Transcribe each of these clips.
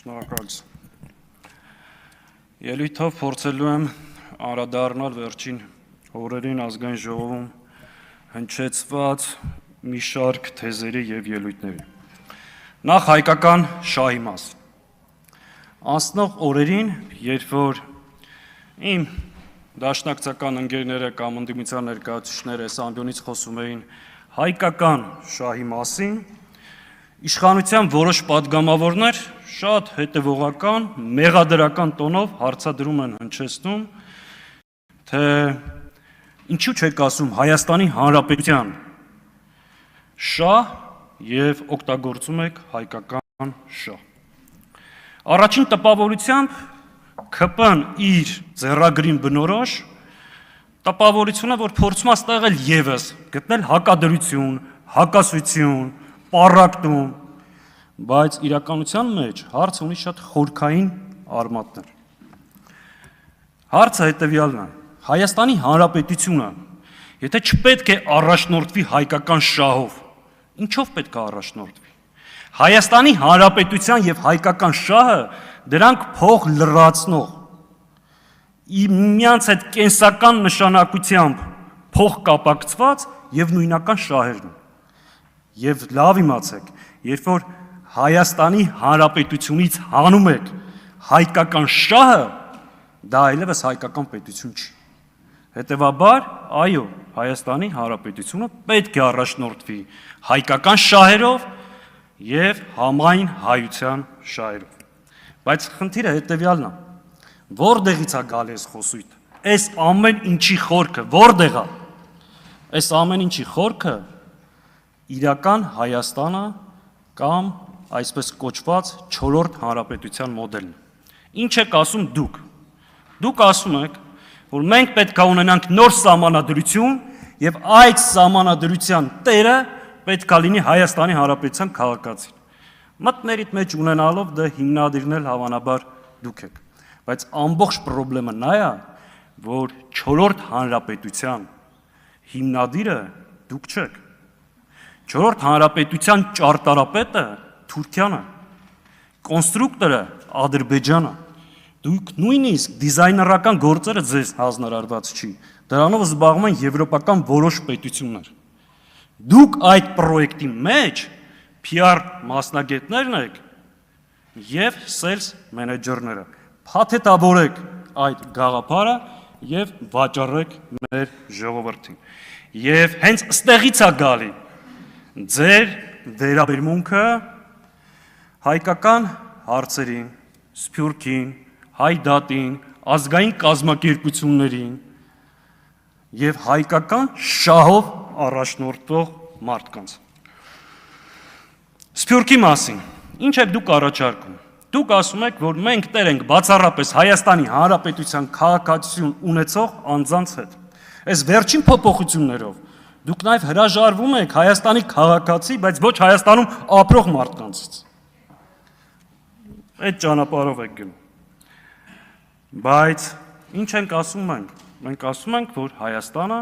Շնորհակալություն։ Ելույթով փորձելու եմ անդրադառնալ վերջին օրերին ազգային ժողովում հնչեցված մի շարք թեզերի եւ ելույթների։ Նախ հայկական շահի մասին։ Անցնող օրերին, երբ որ իմ դաշնակցական ընկերները կամ ընդդիմության ներկայացուցիչները այս ամբիոնից խոսում էին հայկական շահի մասին, իշխանության որոշ պատգամավորներ շատ հետևողական, մեղադրական տոնով հարցադրում են հնչեցնում, թե ինչու չեք ասում Հայաստանի Հանրապետության շահ եւ օգտագործում եք հայկական շահ։ Առաջին տպավորությամբ ԿՊ-ն իր ձեռագրին բնորոշ տպավորությունը, որ փորձում է ստեղել եւս գտնել հակադրություն, հակասություն, պառակտում, բայց իրականության մեջ հարցը ունի շատ խորքային արմատներ։ Հարցը հետևյալն է. Հայաստանի Հանրապետությունը, եթե չպետք է առաջնորդվի հայկական շահով, ինչով պետք է առաջնորդվի։ Հայաստանի Հանրապետության եւ հայկական շահը դրանք փող լրացնող, միմյանց հետ կենսական նշանակությամբ փող կապակցված եւ նույնական շահերն են։ Եվ լավ իմացեք, երբ որ Հայաստանի Հանրապետությունից հանում եք հայկական շահը, դա այլևս հայկական պետություն չի։ Հետևաբար, այո, Հայաստանի Հանրապետությունը պետք է առաջնորդվի հայկական շահերով եւ համայն հայության շահերով։ Բայց խնդիրը հետևյալն է. որտեղից է գալի այս խոսույթը։ Այս ամեն ինչի խորքը որտեղ է։ Այս ամեն ինչի խորքը իրական Հայաստանը կամ այսպես կոչված 4-րդ հանրապետության մոդելն է։ Ինչ եք ասում դուք։ Դուք ասում եք, որ մենք պետք է ունենանք նոր սահմանադրություն եւ այդ սահմանադրության տերը պետք է լինի Հայաստանի Հանրապետության քաղաքացին։ Մտներիդ մեջ ունենալով դա հիմնադիրնել հավանաբար դուք եք, բայց ամբողջ խնդրը նա է, որ 4-րդ հանրապետության հիմնադիրը դուք չեք։ 4-րդ հանրապետության ճարտարապետը Թուրքիան է, կոնստրուկտորը Ադրբեջանը։ Դուք նույնիսկ դիզայներական գործերը ձեզ հանձնարարված չի։ Դրանով զբաղվում են եվրոպական որոշ պետություններ։ Դուք այդ պրոյեկտի մեջ PR մասնագետներն եք եւ sales մենեջերները։ Փաթեթավորեք այդ գաղափարը եւ վաճառեք մեր ժողովրդին։ Եվ հենց ստեղից է գալի ձեր վերաբերմունքը հայկական հարցերին, Սփյուռքին, Հայդատին, ազգային կազմակերպություններին եւ հայկական շահով առաջնորդող մարդկանց։ Սփյուռքի մասին ինչ եք դուք առաջարկում։ Դուք ասում եք, որ մենք տեր ենք բացառապես Հայաստանի Հանրապետության քաղաքացիություն ունեցող անձանց հետ։ Այս վերջին փոփոխություններով դուք նաև հրաժարվում եք Հայաստանի քաղաքացի, բայց ոչ Հայաստանում ապրող մարդկանցից։ Այդ ճանապարհով եք գնում։ Բայց ինչ ենք ասում մենք։ Մենք ասում ենք, որ Հայաստանը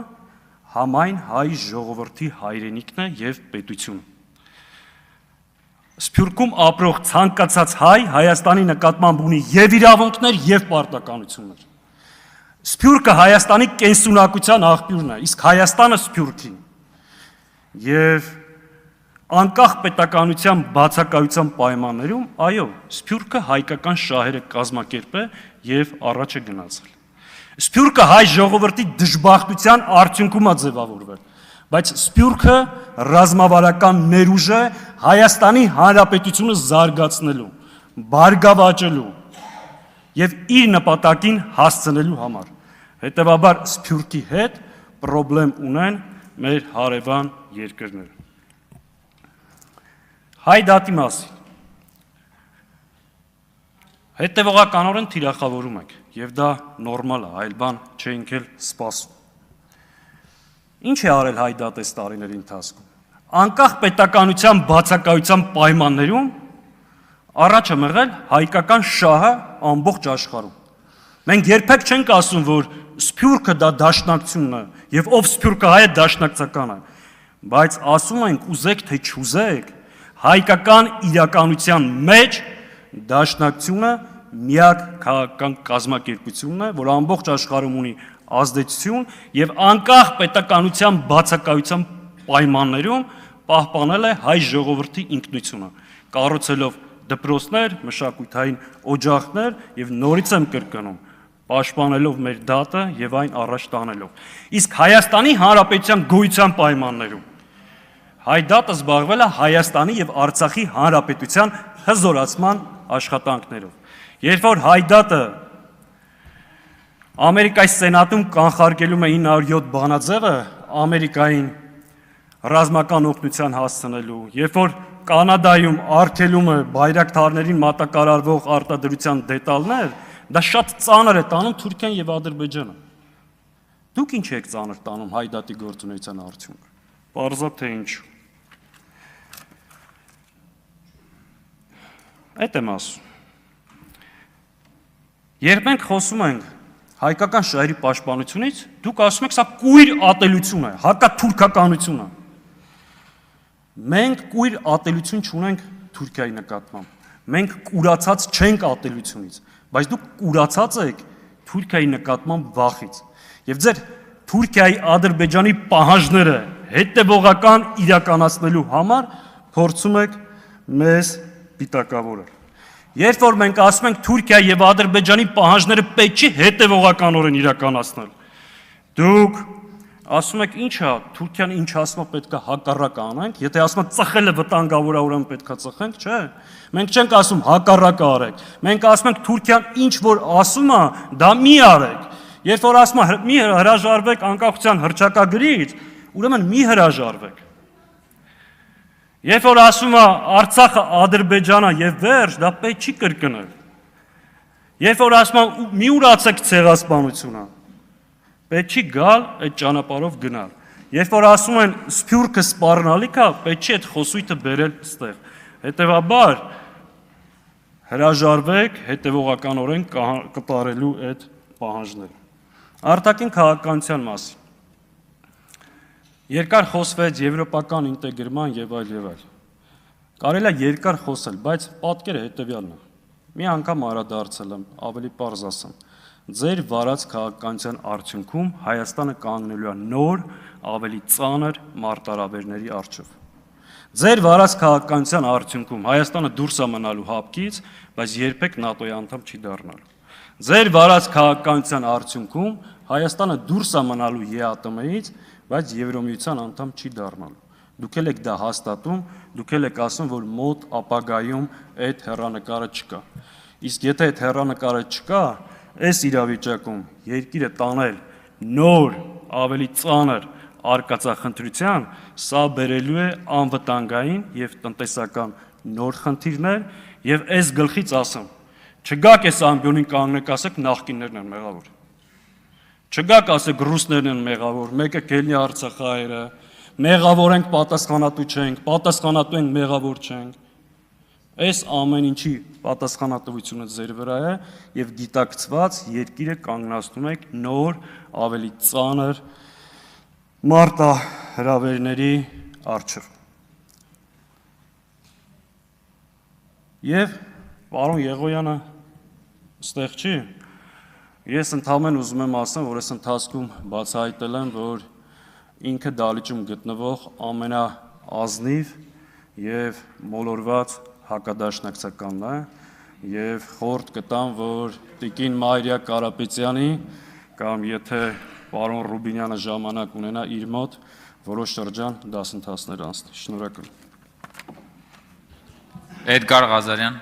համայն հայ ժողովրդի հայրենիքն է եւ պետությունը։ Սփյուռքում ապրող ցանկացած հայ Հայաստանի նկատմամբ ունի եւ իրավունքներ եւ պարտականություններ։ Սփյուռքը Հայաստանի կենսունակության աղբյուրն է, իսկ Հայաստանը Սփյուռքին։ Եվ անկախ պետականության բացակայության պայմաններում, այո, Սփյուռքը հայկական շահերը կազմակերպել եւ առաջ է գնացել։ Սփյուռքը հայ ժողովրդի դժբախտության արդյունքում է ձևավորվել, բայց Սփյուռքը ռազմավարական ներուժ է Հայաստանի Հանրապետությունը զարգացնելու, բարգավաճելու եւ իր նպատակին հասցնելու համար։ Հետևաբար Սփյուռքի հետ խնդրեմ ունեն մեր հարևան երկրները։ Հայդատի մասին։ Հետևողականորեն թիրախավորում եք, եւ դա նորմալ է, այլ բան չենք էլ սպասում։ Ինչ է արել Հայդատը այս տարիների ընթացքում։ Անկախ պետականության բացակայության պայմաններում առաջ է մղել հայկական շահը ամբողջ աշխարհում։ Մենք երբեք չենք ասում, որ Սփյուռքը դա դաշնակցությունն է, եւ ով Սփյուռքը հայ է դաշնակցական է, բայց ասում ենք ուզեք թե չուզեք, հայկական իրականության մեջ Դաշնակցությունը միակ քաղաքական կազմակերպությունն է, որ ամբողջ աշխարհում ունի ազդեցություն եւ անկախ պետականության բացակայության պայմաններում պահպանել է հայ ժողովրդի ինքնությունը, կառուցելով դպրոցներ, մշակութային օջախներ եւ նորից եմ կրկնում, պաշտպանելով մեր դատը եւ այն առաջ տանելով։ Իսկ Հայաստանի Հանրապետության գոյության պայմաններում հայ դատը զբաղվել է Հայաստանի եւ Արցախի Հանրապետության հզորացման աշխատանքներով։ Երբ որ հայ դատը Ամերիկայի Սենատում կանխարգելում է 907 բանաձևը Ամերիկային ռազմական օգնության հասցնելու, երբ որ Կանադայում արգելում է բայրակթարներին մատակարարվող արտադրության դետալներ, դա շատ ծանր է տանում Թուրքիան եւ Ադրբեջանը։ Դուք ինչ եք ծանր տանում հայ դատի գործունեության արդյունքը։ Պարզա թե ինչ։ Այդ եմ ասում։ Երբ մենք խոսում ենք հայկական շահերի պաշտպանությունից, դուք ասում եք, սա կույր ատելություն է, հակաթուրքականություն է։ Մենք կույր ատելություն չունենք Թուրքիայի նկատմամբ։ Մենք կուրացած չենք ատելությունից, բայց դուք կուրացած եք Թուրքիայի նկատմամբ վախից։ Եվ ձեր Թուրքիայի Ադրբեջանի պահանջները հետևողական իրականացնելու համար փորձում եք մեզ պիտակավորել։ Երբ որ մենք ասում ենք Թուրքիայի եւ Ադրբեջանի պահանջները պետք չի հետևողականորեն իրականացնել, դուք ասում եք ի՞նչ է, Թուրքիան ինչ ասում է պետք է հակառակը անենք, եթե ասում է ծխելը վտանգավոր է, ուրեմն պետք է ծխենք, չէ։ Մենք չենք ասում հակառակը արեք։ Մենք ասում ենք Թուրքիան ինչ որ ասում է, դա մի արեք։ Երբ որ ասում է մի հրաժարվեք անկախության հռչակագրից, ուրեմն մի հրաժարվեք։ Երբ որ ասում է Արցախը Ադրբեջանը եւ վերջ, դա պետք չի կրկնել։ Երբ որ ասում է մի ուրացեք ցեղասպանությունը, պետք չի գալ այդ ճանապարհով գնալ։ Երբ որ ասում են սփյուռքը սպառնալիք է, պետք չի այդ խոսույթը բերել ստեղ։ Հետևաբար հրաժարվեք հետևողականորեն կատարելու այդ պահանջները։ Արտաքին քաղաքականության մասին։ Երկար խոսվեց եվրոպական ինտեգրման եւ այլ։ Կարելի է երկար խոսել, բայց պատկերը հետեւյալն է։ Մի անգամ անդրադարձել եմ, ավելի պարզ ասեմ։ Ձեր վարած քաղաքականության արդյունքում Հայաստանը կանգնելու է նոր, ավելի ծանր մարտահրավերների առջև։ Ձեր վարած քաղաքականության արդյունքում Հայաստանը դուրս է մնալու հապկից, բայց երբեք ՆԱՏՕ-ի անդամ չի դառնալու։ Ձեր վարած քաղաքականության արդյունքում Հայաստանը դուրս է մնալու ԵԱՏՄ-ից, բայց Եվրոմիության անդամ չի դառնալու։ Դուք եք դա հաստատում, դուք եք ասում, որ մոտ ապագայում այդ հեռանկարը չկա։ Իսկ եթե այդ հեռանկարը չկա, այս իրավիճակում երկիրը տանել նոր, ավելի ծանր արկածախնդրության, սա բերելու է անվտանգային եւ տնտեսական նոր խնդիրներ եւ այս գլխից ասեմ, չգաք այս ամբյոնին կանգնեք, ասեք նախկիններն են մեղավոր։ Չգաք ասեք ռուսներն են մեղավոր, մեկը կելնի արցախահայերը, մեղավոր ենք, պատասխանատու չենք, պատասխանատու ենք, մեղավոր չենք։ Այս ամեն ինչի պատասխանատվությունը ձեր վրա է եւ դիտակցված երկիրը կանգնացնում եք նոր, ավելի ծանր մարտահրավերների առջև։ Եվ պարոն Եղոյանը ստեղ չի։ Ես ընդհանրապես ուզում եմ ասեմ, որ այս ընթացքում բացահայտել եմ, որ ինքը դալիճում գտնվող ամենաազնիվ եւ մոլորված հակադաշնակցականն է եւ խորտ կտամ, որ տիկին Մայրիա Կարապետյանի կամ եթե պարոն Ռուբինյանը ժամանակ ունենա իր մոտ որոշ շրջան դասընթացներ անցնի։ Շնորհակալ։ Էդգար Ղազարյան